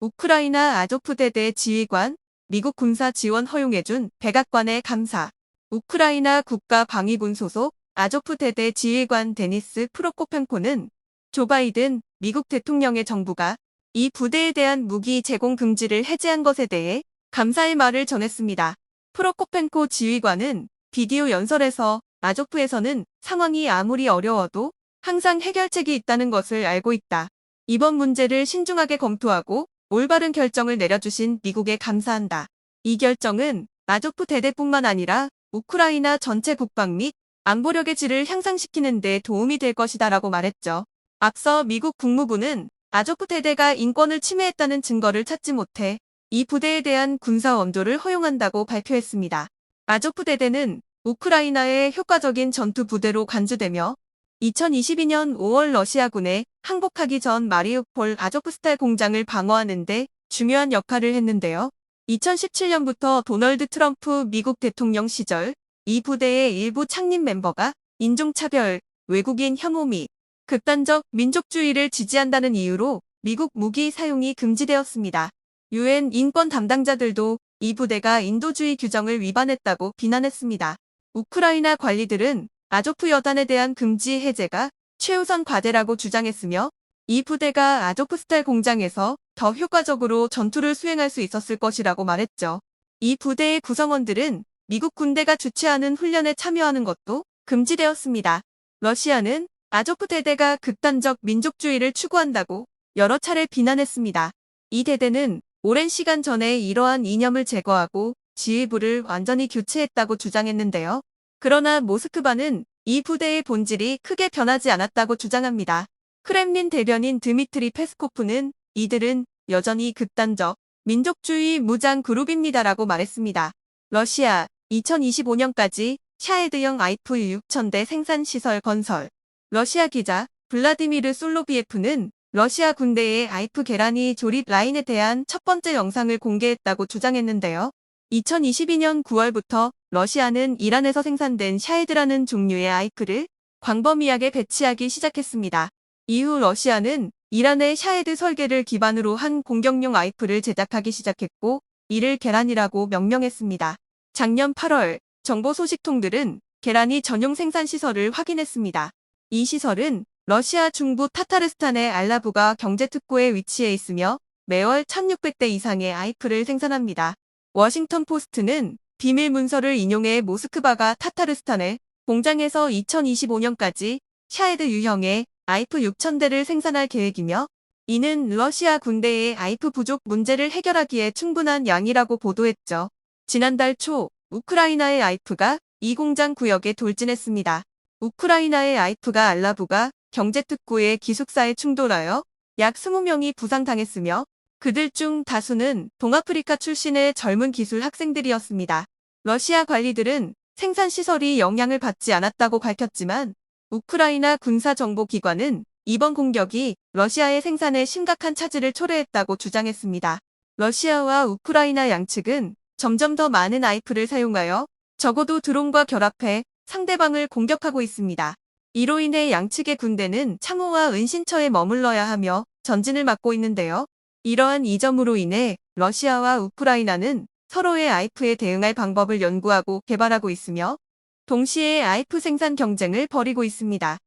우크라이나 아조프대대 지휘관, 미국 군사 지원 허용해준 백악관의 감사. 우크라이나 국가방위군 소속 아조프대대 지휘관 데니스 프로코펜코는 조 바이든 미국 대통령의 정부가 이 부대에 대한 무기 제공 금지를 해제한 것에 대해 감사의 말을 전했습니다. 프로코펜코 지휘관은 비디오 연설에서 아조프에서는 상황이 아무리 어려워도 항상 해결책이 있다는 것을 알고 있다. 이번 문제를 신중하게 검토하고 올바른 결정을 내려주신 미국에 감사한다. 이 결정은 아조프 대대뿐만 아니라 우크라이나 전체 국방 및 안보력의 질을 향상시키는 데 도움이 될 것이다 라고 말했죠. 앞서 미국 국무부는 아조프 대대가 인권을 침해했다는 증거를 찾지 못해 이 부대에 대한 군사 원조를 허용한다고 발표했습니다. 아조프 대대는 우크라이나의 효과적인 전투 부대로 간주되며 2022년 5월 러시아군에 항복하기 전 마리우폴 아조프스탈 공장을 방어하는 데 중요한 역할을 했는데요. 2017년부터 도널드 트럼프 미국 대통령 시절 이 부대의 일부 창립 멤버가 인종차별, 외국인 혐오 및 극단적 민족주의를 지지한다는 이유로 미국 무기 사용이 금지되었습니다. 유엔 인권 담당자들도 이 부대가 인도주의 규정을 위반했다고 비난했습니다. 우크라이나 관리들은 아조프 여단에 대한 금지 해제가 최우선 과제라고 주장했으며 이 부대가 아조프스탈 공장에서 더 효과적으로 전투를 수행할 수 있었을 것이라고 말했죠. 이 부대의 구성원들은 미국 군대가 주최하는 훈련에 참여하는 것도 금지되었습니다. 러시아는 아조프 대대가 극단적 민족주의를 추구한다고 여러 차례 비난했습니다. 이 대대는 오랜 시간 전에 이러한 이념을 제거하고 지휘부를 완전히 교체했다고 주장했는데요. 그러나 모스크바는 이 부대의 본질이 크게 변하지 않았다고 주장합니다. 크렘린 대변인 드미트리 페스코프는 이들은 여전히 극단적 민족주의 무장 그룹입니다라고 말했습니다. 러시아 2025년까지 샤헤드형 아이프 6000대 생산시설 건설. 러시아 기자 블라디미르 솔로비에프는 러시아 군대의 아이프 계란이 조립 라인에 대한 첫 번째 영상을 공개했다고 주장했는데요. 2022년 9월부터 러시아는 이란에서 생산된 샤헤드라는 종류의 아이프를 광범위하게 배치하기 시작했습니다. 이후 러시아는 이란의 샤헤드 설계를 기반으로 한 공격용 아이프를 제작하기 시작했고 이를 계란이라고 명명했습니다. 작년 8월 정보 소식통들은 계란이 전용 생산 시설을 확인했습니다. 이 시설은 러시아 중부 타타르스탄의 알라부가 경제특구에 위치해 있으며 매월 1600대 이상의 아이프를 생산합니다. 워싱턴 포스트는 비밀 문서를 인용해 모스크바가 타타르스탄의 공장에서 2025년까지 샤헤드 유형의 아이프 6000대를 생산할 계획이며 이는 러시아 군대의 아이프 부족 문제를 해결하기에 충분한 양이라고 보도했죠. 지난달 초 우크라이나의 아이프가 이 공장 구역에 돌진했습니다. 우크라이나의 아이프가 알라부가 경제특구의 기숙사에 충돌하여 약 20명이 부상당했으며 그들 중 다수는 동아프리카 출신의 젊은 기술 학생들이었습니다. 러시아 관리들은 생산시설이 영향을 받지 않았다고 밝혔지만 우크라이나 군사정보기관은 이번 공격이 러시아의 생산에 심각한 차질을 초래했다고 주장했습니다. 러시아와 우크라이나 양측은 점점 더 많은 아이프를 사용하여 적어도 드론과 결합해 상대방을 공격하고 있습니다. 이로 인해 양측의 군대는 창호와 은신처에 머물러야 하며 전진을 막고 있는데요. 이러한 이점으로 인해 러시아와 우크라이나는 서로의 아이프에 대응할 방법을 연구하고 개발하고 있으며 동시에 아이프 생산 경쟁을 벌이고 있습니다.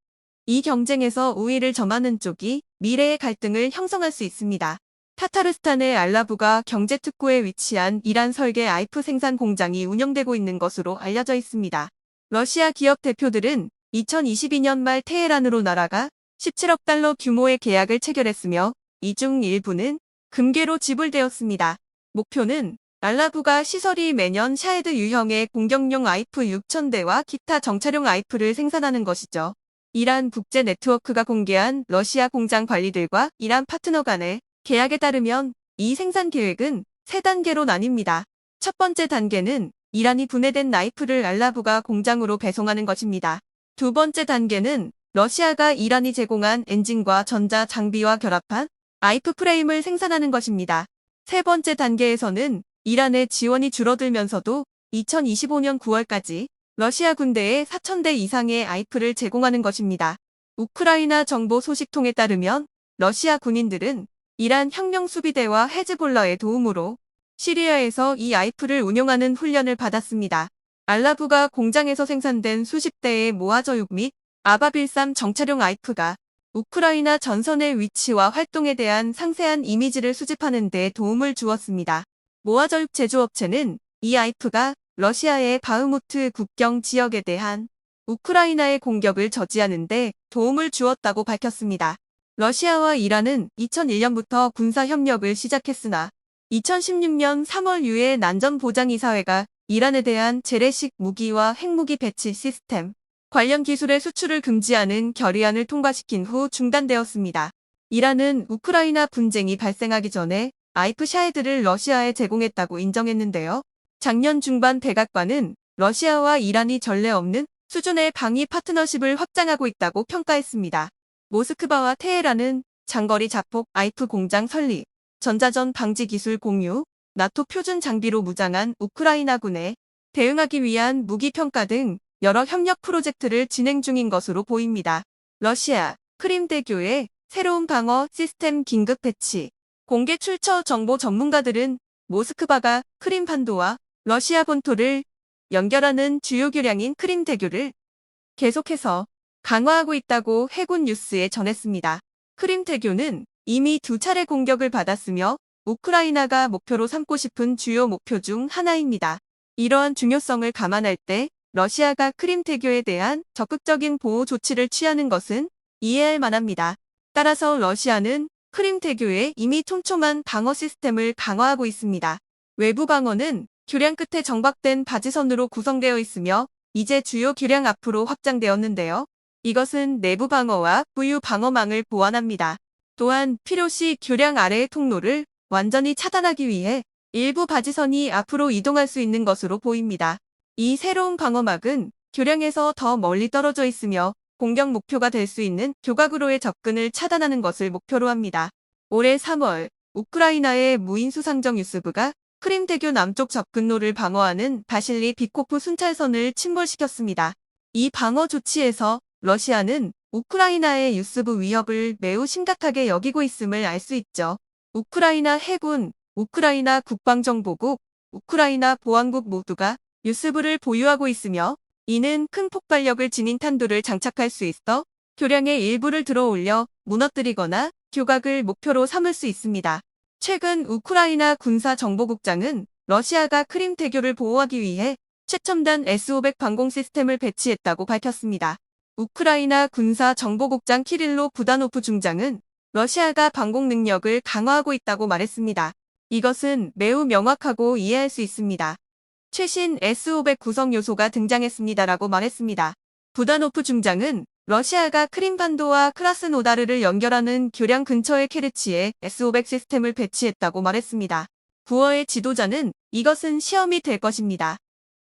이 경쟁에서 우위를 점하는 쪽이 미래의 갈등을 형성할 수 있습니다. 타타르스탄의 알라부가 경제특구에 위치한 이란 설계 아이프 생산 공장이 운영되고 있는 것으로 알려져 있습니다. 러시아 기업 대표들은 2022년 말 테헤란으로 날아가 17억 달러 규모의 계약을 체결했으며 이 중 일부는 금괴로 지불되었습니다. 목표는 알라부가 시설이 매년 샤헤드 유형의 공격용 아이프 6000대와 기타 정찰용 아이프를 생산하는 것이죠. 이란 국제 네트워크가 공개한 러시아 공장 관리들과 이란 파트너 간의 계약에 따르면 이 생산 계획은 3단계로 나뉩니다. 첫 번째 단계는 이란이 분해된 나이프를 알라부가 공장으로 배송하는 것입니다. 두 번째 단계는 러시아가 이란이 제공한 엔진과 전자 장비와 결합한 아이프 프레임을 생산하는 것입니다. 세 번째 단계에서는 이란의 지원이 줄어들면서도 2025년 9월까지 러시아 군대에 4000대 이상의 아이프를 제공하는 것입니다. 우크라이나 정보 소식통에 따르면 러시아 군인들은 이란 혁명수비대와 헤즈볼라의 도움으로 시리아에서 이 아이프를 운용하는 훈련을 받았습니다. 알라부가 공장에서 생산된 수십 대의 모아저육 및 아바빌삼 정찰용 아이프가 우크라이나 전선의 위치와 활동에 대한 상세한 이미지를 수집하는 데 도움을 주었습니다. 모아저육 제조업체는 이 아이프가 러시아의 바흐무트 국경 지역에 대한 우크라이나의 공격을 저지하는 데 도움을 주었다고 밝혔습니다. 러시아와 이란은 2001년부터 군사 협력을 시작했으나 2016년 3월 유엔 안전보장이사회가 이란에 대한 재래식 무기와 핵무기 배치 시스템 관련 기술의 수출을 금지하는 결의안을 통과시킨 후 중단되었습니다. 이란은 우크라이나 분쟁이 발생하기 전에 아이프 샤헤드를 러시아에 제공했다고 인정했는데요. 작년 중반 백악관은 러시아와 이란이 전례 없는 수준의 방위 파트너십을 확장하고 있다고 평가했습니다. 모스크바와 테헤란은 장거리 자폭 아이프 공장 설립, 전자전 방지 기술 공유, 나토 표준 장비로 무장한 우크라이나군에 대응하기 위한 무기 평가 등 여러 협력 프로젝트를 진행 중인 것으로 보입니다. 러시아, 크림대교의 새로운 방어 시스템 긴급 배치. 공개 출처 정보 전문가들은 모스크바가 크림반도와 러시아 본토를 연결하는 주요 교량인 크림대교를 계속해서 강화하고 있다고 해군 뉴스에 전했습니다. 크림대교는 이미 2차례 공격을 받았으며 우크라이나가 목표로 삼고 싶은 주요 목표 중 하나입니다. 이러한 중요성을 감안할 때 러시아가 크림대교에 대한 적극적인 보호 조치를 취하는 것은 이해할 만합니다. 따라서 러시아는 크림대교에 이미 촘촘한 방어 시스템을 강화하고 있습니다. 외부 방어는 교량 끝에 정박된 바지선으로 구성되어 있으며 이제 주요 교량 앞으로 확장되었는데요. 이것은 내부 방어와 부유 방어망을 보완합니다. 또한 필요시 교량 아래의 통로를 완전히 차단하기 위해 일부 바지선이 앞으로 이동할 수 있는 것으로 보입니다. 이 새로운 방어막은 교량에서 더 멀리 떨어져 있으며 공격 목표가 될 수 있는 교각으로의 접근을 차단하는 것을 목표로 합니다. 올해 3월 우크라이나의 무인수상정 유스부가 크림대교 남쪽 접근로를 방어하는 바실리 비코프 순찰선을 침몰시켰습니다. 이 방어 조치에서 러시아는 우크라이나의 유스부 위협을 매우 심각하게 여기고 있음을 알 수 있죠. 우크라이나 해군, 우크라이나 국방정보국, 우크라이나 보안국 모두가 유스부를 보유하고 있으며 이는 큰 폭발력을 지닌 탄두를 장착할 수 있어 교량의 일부를 들어올려 무너뜨리거나 교각을 목표로 삼을 수 있습니다. 최근 우크라이나 군사정보국장은 러시아가 크림대교를 보호하기 위해 최첨단 S-500 방공 시스템을 배치했다고 밝혔습니다. 우크라이나 군사정보국장 키릴로 부다노프 중장은 러시아가 방공 능력을 강화하고 있다고 말했습니다. 이것은 매우 명확하고 이해할 수 있습니다. 최신 S-500 구성 요소가 등장했습니다라고 말했습니다. 부다노프 중장은 러시아가 크림반도와 크라스노다르를 연결하는 교량 근처의 케르치에 S-500 시스템을 배치했다고 말했습니다. 부어의 지도자는 이것은 시험이 될 것입니다.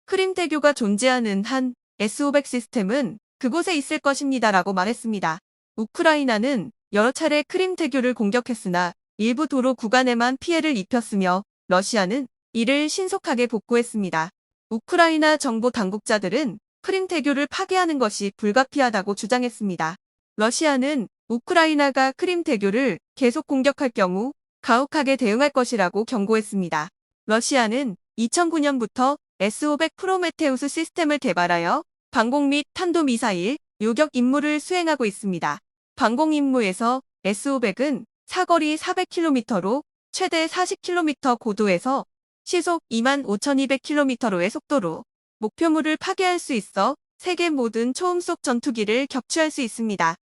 크림대교가 존재하는 한 S-500 시스템은 그곳에 있을 것입니다라고 말했습니다. 우크라이나는 여러 차례 크림대교를 공격했으나 일부 도로 구간에만 피해를 입혔으며 러시아는 이를 신속하게 복구했습니다. 우크라이나 정보 당국자들은 크림대교를 파괴하는 것이 불가피하다고 주장했습니다. 러시아는 우크라이나가 크림대교를 계속 공격할 경우 가혹하게 대응할 것이라고 경고했습니다. 러시아는 2009년부터 S-500 프로메테우스 시스템을 개발하여 방공 및 탄도미사일, 요격 임무를 수행하고 있습니다. 방공 임무에서 S-500은 사거리 400km로 최대 40km 고도에서 시속 25,200km로의 속도로 목표물을 파괴할 수 있어 세계 모든 초음속 전투기를 격추할 수 있습니다.